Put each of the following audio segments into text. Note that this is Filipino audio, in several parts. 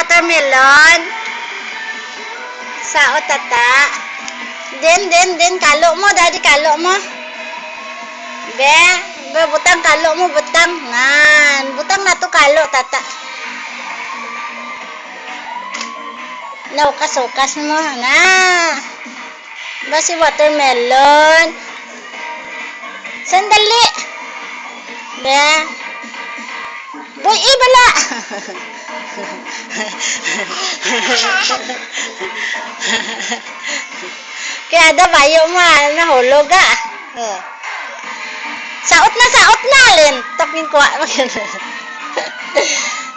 watermelon. Sao tata. Din, kalo mo, daddy kalo mo. Be, butang kalo mo, butang. Ngan, butang na to kalo tata. Naukas-ukas mo, na. Basi watermelon. Sandali. Be. Boy, bala. Kaya ada bayo mo, nahulog ah. Saot na, Lin. Tapin ko.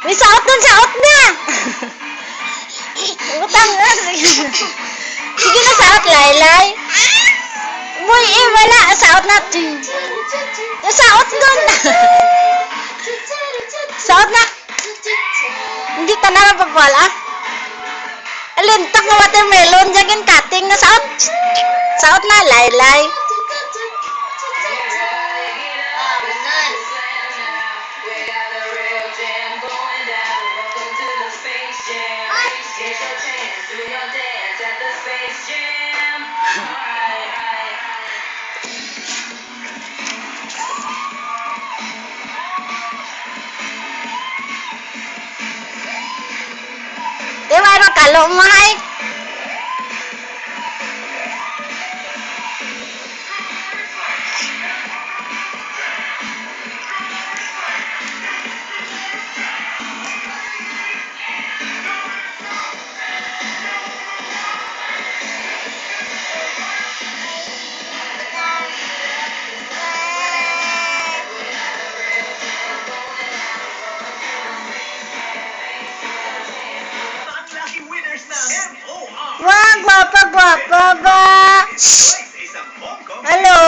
May saot na. Utang na. Sige na saot, Laylay. Boy, wala. Saot na. Saot doon. Saot na. Hindi ta na mapagwala. Alintak na watermelon. Jagin cutting na saot. Saot na, Laylay. Diba, kalo mo hay? Wah, gwapa ba? Hello?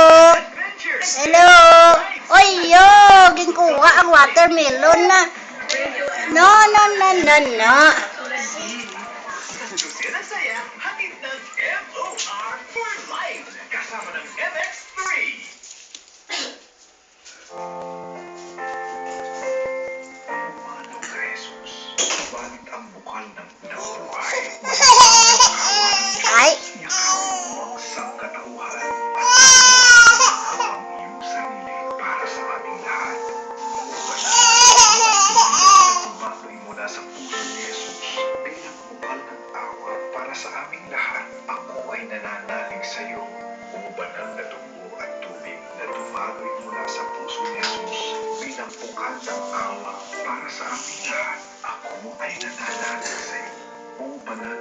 Oy, yo, ginkuha ang watermelon na. No. Kasama ng MX3. Umano ka, Jesus. Bakit ang bukal ng buhay? Ay. Ang sangkatauhan at ang iyong sarili para sa aming lahat. Tumakoy mula sa puso ni Jesus bilang bukal ng awa para sa aming lahat. Ako ay nananalig sa iyo, o banal na dugo at tubig na dumagoy mula sa puso ni Jesus bilang bukal ng awa para sa aming lahat. Ako ay nananalig sa iyo, o banal